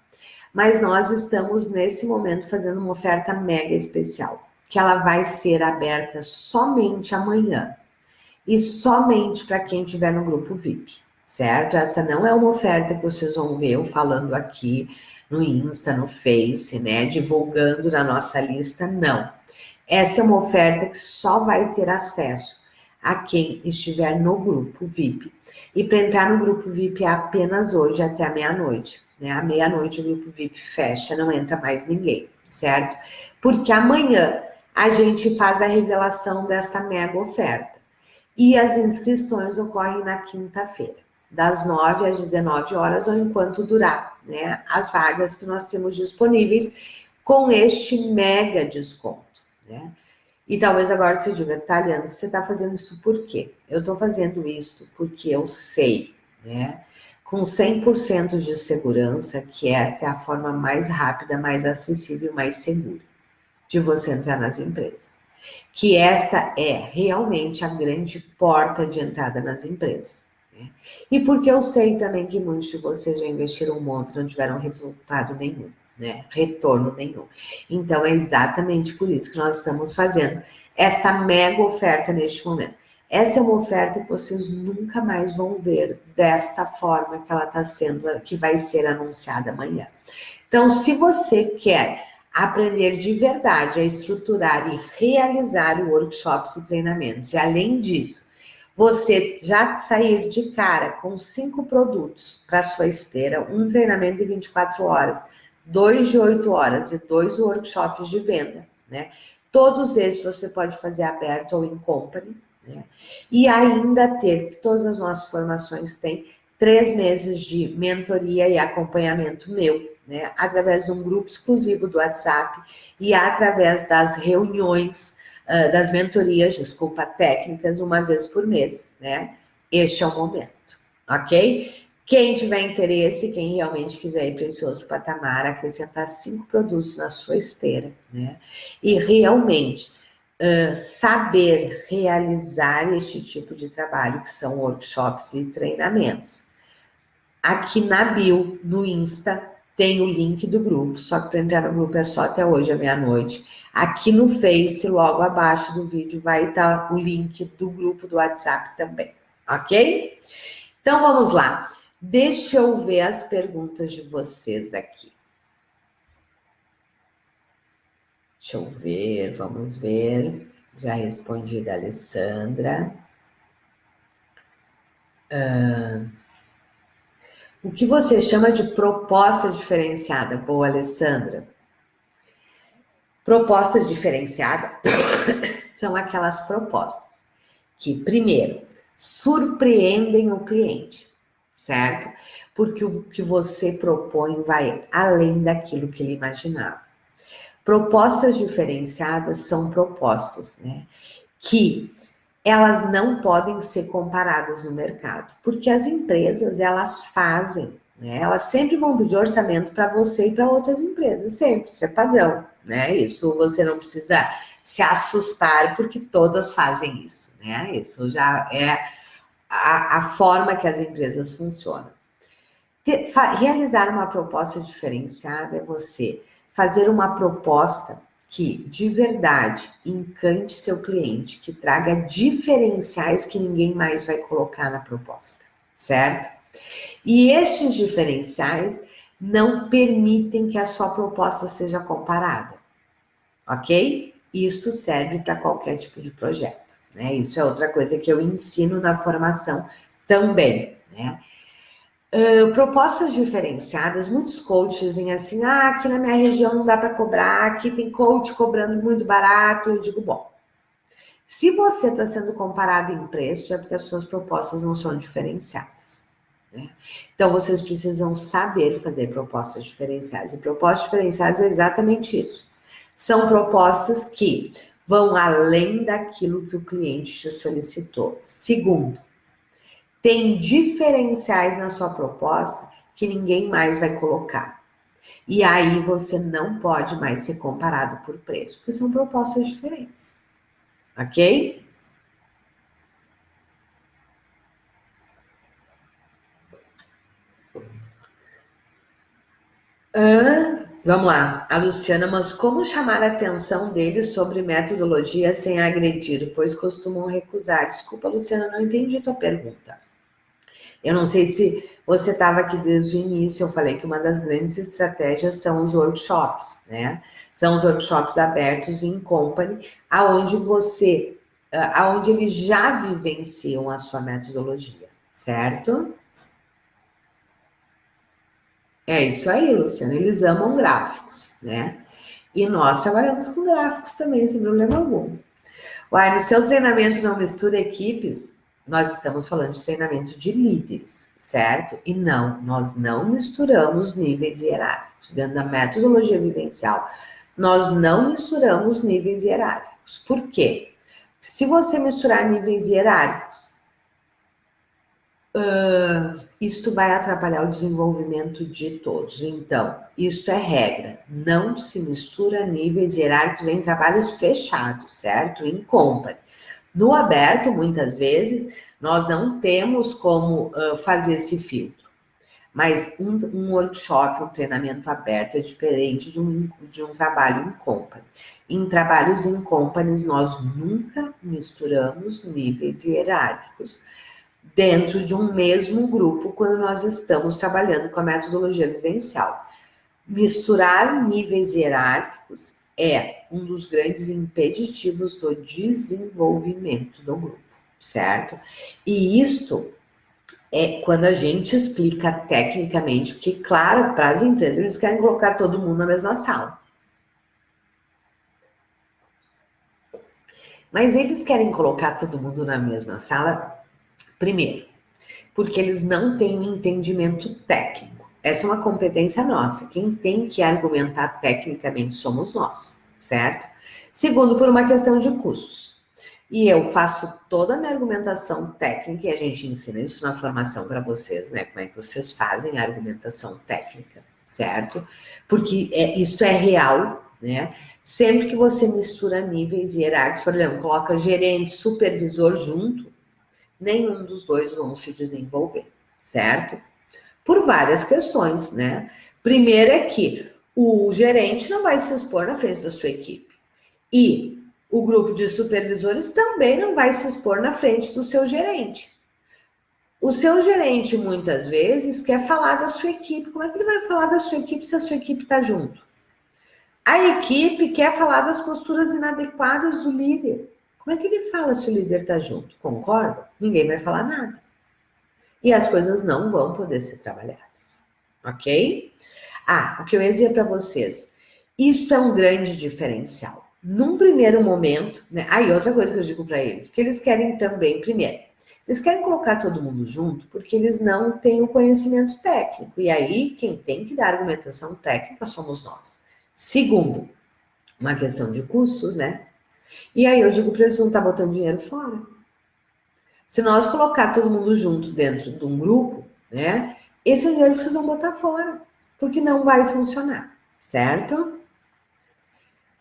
Mas nós estamos, nesse momento, fazendo uma oferta mega especial, que ela vai ser aberta somente amanhã e somente para quem estiver no grupo VIP, certo? Essa não é uma oferta que vocês vão ver eu falando aqui no Insta, no Face, né? Divulgando na nossa lista, não. Essa é uma oferta que só vai ter acesso a quem estiver no grupo VIP. E para entrar no grupo VIP é apenas hoje até a meia-noite. Né? À meia-noite o grupo VIP fecha, não entra mais ninguém, certo? Porque amanhã a gente faz a revelação desta mega oferta. E as inscrições ocorrem na quinta-feira, das 9 às 19 horas, ou enquanto durar, né, as vagas que nós temos disponíveis com este mega desconto, né? E talvez agora você diga, Taliana, você está fazendo isso por quê? Eu estou fazendo isso porque eu sei, né, com 100% de segurança, que esta é a forma mais rápida, mais acessível e mais segura de você entrar nas empresas. Que esta é realmente a grande porta de entrada nas empresas. Né? E porque eu sei também que muitos de vocês já investiram um monte e não tiveram resultado nenhum, né? Retorno nenhum. Então, é exatamente por isso que nós estamos fazendo esta mega oferta neste momento. Essa é uma oferta que vocês nunca mais vão ver desta forma que ela está sendo, que vai ser anunciada amanhã. Então, se você quer aprender de verdade a estruturar e realizar workshops e treinamentos, e além disso, você já sair de cara com 5 produtos para sua esteira, um treinamento de 24 horas, 2 de 8 horas e 2 workshops de venda, né? Todos esses você pode fazer aberto ou em company, né? E ainda ter, que todas as nossas formações têm, 3 meses de mentoria e acompanhamento meu, né? Através de um grupo exclusivo do WhatsApp e através das reuniões, das mentorias, desculpa, técnicas, uma vez por mês, né? Este é o momento, ok? Quem tiver interesse, quem realmente quiser ir para esse outro patamar, acrescentar 5 produtos na sua esteira, né? E realmente saber realizar este tipo de trabalho, que são workshops e treinamentos. Aqui na bio, no Insta, tem o link do grupo, só que para entrar no grupo é só até hoje, à meia-noite. Aqui no Face, logo abaixo do vídeo, vai estar o link do grupo do WhatsApp também, ok? Então, vamos lá. Deixa eu ver as perguntas de vocês aqui. Deixa eu ver, vamos ver. Já respondi da Alessandra. O que você chama de proposta diferenciada? Boa, Alessandra. Proposta diferenciada são aquelas propostas que, primeiro, surpreendem o cliente, certo? Porque o que você propõe vai além daquilo que ele imaginava. Propostas diferenciadas são propostas, né, que elas não podem ser comparadas no mercado, porque as empresas, elas fazem, né, elas sempre vão pedir orçamento para você e para outras empresas, sempre, isso é padrão, né, isso você não precisa se assustar, porque todas fazem isso, né, isso já é a forma que as empresas funcionam. Realizar uma proposta diferenciada é você fazer uma proposta que de verdade encante seu cliente, que traga diferenciais que ninguém mais vai colocar na proposta, certo? E estes diferenciais não permitem que a sua proposta seja comparada, ok? Isso serve para qualquer tipo de projeto, né? Isso é outra coisa que eu ensino na formação também, né? Propostas diferenciadas, muitos coaches dizem assim, aqui na minha região não dá para cobrar, aqui tem coach cobrando muito barato. Eu digo, bom, se você está sendo comparado em preço, é porque as suas propostas não são diferenciadas, né? Então, vocês precisam saber fazer propostas diferenciadas. E propostas diferenciadas é exatamente isso. São propostas que vão além daquilo que o cliente te solicitou. Segundo, tem diferenciais na sua proposta que ninguém mais vai colocar. E aí você não pode mais ser comparado por preço, porque são propostas diferentes. Ok? Vamos lá, a Luciana, mas como chamar a atenção deles sobre metodologia sem agredir, pois costumam recusar? Desculpa, Luciana, não entendi tua pergunta. Eu não sei se você estava aqui desde o início, eu falei que uma das grandes estratégias são os workshops, né? São os workshops abertos em company, aonde eles já vivenciam a sua metodologia, certo? É isso aí, Luciana. Eles amam gráficos, né? E nós trabalhamos com gráficos também, sem problema algum. Uai, no seu treinamento não mistura equipes, nós estamos falando de treinamento de líderes, certo? E não, nós não misturamos níveis hierárquicos. Dentro da metodologia vivencial, nós não misturamos níveis hierárquicos. Por quê? Se você misturar níveis hierárquicos, isto vai atrapalhar o desenvolvimento de todos. Então, isto é regra. Não se mistura níveis hierárquicos em trabalhos fechados, certo? Em company. No aberto, muitas vezes, nós não temos como fazer esse filtro. Mas um workshop, um treinamento aberto é diferente de um trabalho em company. Em trabalhos em companies, nós nunca misturamos níveis hierárquicos dentro de um mesmo grupo quando nós estamos trabalhando com a metodologia vivencial. Misturar níveis hierárquicos é um dos grandes impeditivos do desenvolvimento do grupo, certo? E isto é quando a gente explica tecnicamente, porque, claro, para as empresas, eles querem colocar todo mundo na mesma sala. Mas eles querem colocar todo mundo na mesma sala, primeiro, porque eles não têm um entendimento técnico. Essa é uma competência nossa. Quem tem que argumentar tecnicamente somos nós, certo? Segundo, por uma questão de custos. E eu faço toda a minha argumentação técnica, e a gente ensina isso na formação para vocês, né? Como é que vocês fazem a argumentação técnica, certo? Porque isso é real, né? Sempre que você mistura níveis hierárquicos, por exemplo, coloca gerente, supervisor junto, nenhum dos dois vão se desenvolver, certo? Por várias questões, né? Primeiro é que o gerente não vai se expor na frente da sua equipe. E o grupo de supervisores também não vai se expor na frente do seu gerente. O seu gerente, muitas vezes, quer falar da sua equipe. Como é que ele vai falar da sua equipe se a sua equipe está junto? A equipe quer falar das posturas inadequadas do líder. Como é que ele fala se o líder está junto? Concorda? Ninguém vai falar nada. E as coisas não vão poder ser trabalhadas. Ok? O que eu ia dizer para vocês. Isto é um grande diferencial. Num primeiro momento, né? E outra coisa que eu digo para eles, porque eles querem também, primeiro, eles querem colocar todo mundo junto porque eles não têm o conhecimento técnico. E aí, quem tem que dar argumentação técnica somos nós. Segundo, uma questão de custos, né? E aí eu digo para eles não estar botando dinheiro fora. Se nós colocar todo mundo junto dentro de um grupo, né? Esse é o dinheiro que vocês vão botar fora, porque não vai funcionar, certo?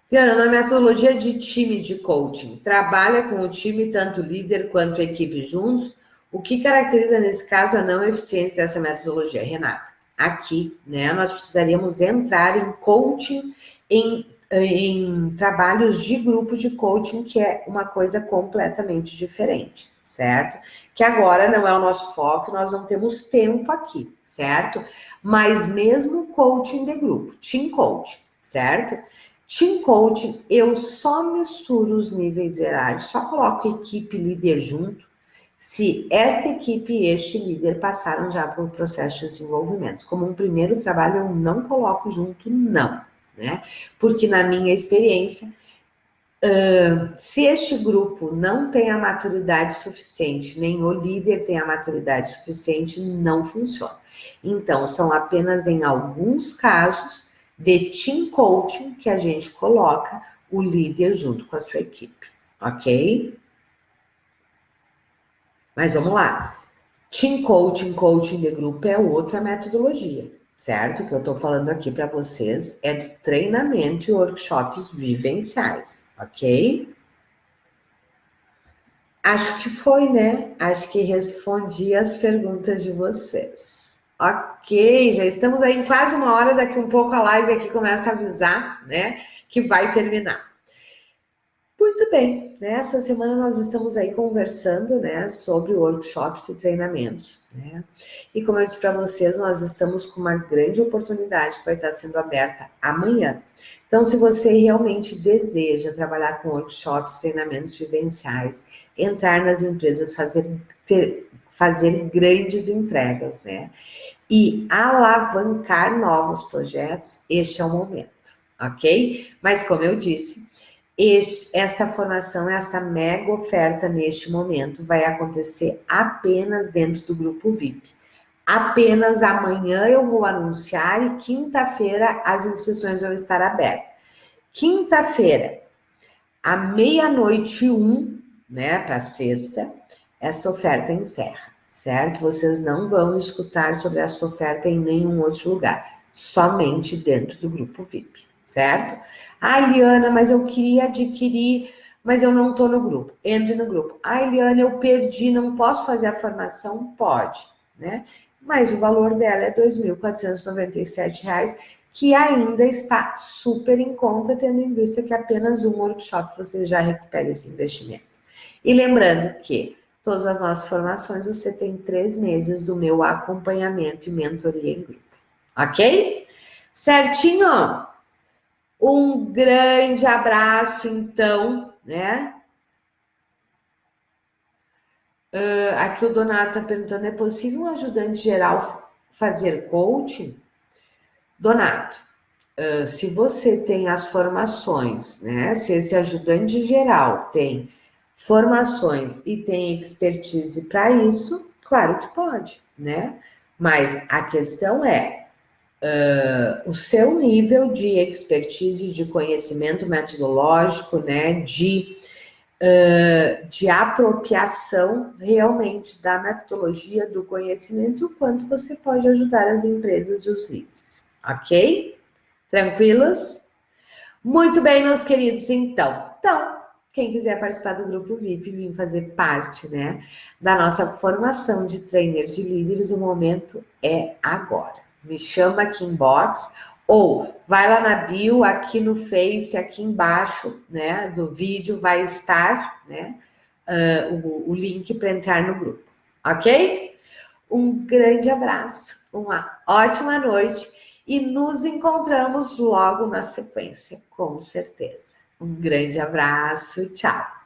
Fiona, na metodologia de time de coaching, trabalha com o time, tanto líder quanto equipe juntos? O que caracteriza nesse caso a não eficiência dessa metodologia, Renata? Aqui, né, nós precisaríamos entrar em coaching, em trabalhos de grupo de coaching, que é uma coisa completamente diferente, certo? Que agora não é o nosso foco, nós não temos tempo aqui, certo? Mas mesmo coaching de grupo, team coaching, certo? Team coaching, eu só misturo os níveis hierárquicos, só coloco equipe e líder junto, se esta equipe e este líder passaram já por processo de desenvolvimento. Como um primeiro trabalho, eu não coloco junto, não, né? Porque na minha experiência, Se este grupo não tem a maturidade suficiente, nem o líder tem a maturidade suficiente, não funciona. Então, são apenas em alguns casos de team coaching que a gente coloca o líder junto com a sua equipe, ok? Mas vamos lá. Team coaching, coaching de grupo é outra metodologia, certo? O que eu estou falando aqui para vocês é do treinamento e workshops vivenciais, ok? Acho que foi, né? Acho que respondi as perguntas de vocês. Ok, já estamos aí em quase uma hora, daqui um pouco a live aqui começa a avisar, né? Que vai terminar. Muito bem, nessa semana nós estamos aí conversando, né, sobre workshops e treinamentos, né? E como eu disse para vocês, nós estamos com uma grande oportunidade que vai estar sendo aberta amanhã. Então, se você realmente deseja trabalhar com workshops, treinamentos vivenciais, entrar nas empresas, fazer grandes entregas, né? E alavancar novos projetos, este é o momento, ok? Mas como eu disse, esta formação, esta mega oferta neste momento vai acontecer apenas dentro do grupo VIP. Apenas amanhã eu vou anunciar e quinta-feira as inscrições vão estar abertas. Quinta-feira, à 00:01, né, para sexta, esta oferta encerra, certo? Vocês não vão escutar sobre esta oferta em nenhum outro lugar, somente dentro do grupo VIP, certo? Ah, Eliana, mas eu queria adquirir, mas eu não estou no grupo. Entre no grupo. Ah, Eliana, eu perdi, não posso fazer a formação? Pode, né? Mas o valor dela é R$ 2.497, que ainda está super em conta, tendo em vista que apenas um workshop você já recupera esse investimento. E lembrando que todas as nossas formações você tem 3 meses do meu acompanhamento e mentoria em grupo, ok? Certinho? Um grande abraço, então, né? Aqui o Donato está perguntando, é possível um ajudante geral fazer coaching? Donato, se você tem as formações, né? Se esse ajudante geral tem formações e tem expertise para isso, claro que pode, né? Mas a questão é o seu nível de expertise, de conhecimento metodológico, né? De apropriação realmente da metodologia, do conhecimento, quanto você pode ajudar as empresas e os líderes, ok? Tranquilos? Muito bem, meus queridos, então, quem quiser participar do grupo VIP, vir fazer parte, né, da nossa formação de trainer de líderes, o momento é agora. Me chama aqui em box, ou vai lá na bio, aqui no Face, aqui embaixo, né, do vídeo vai estar, né, o link para entrar no grupo, ok? Um grande abraço, uma ótima noite e nos encontramos logo na sequência, com certeza. Um grande abraço, tchau!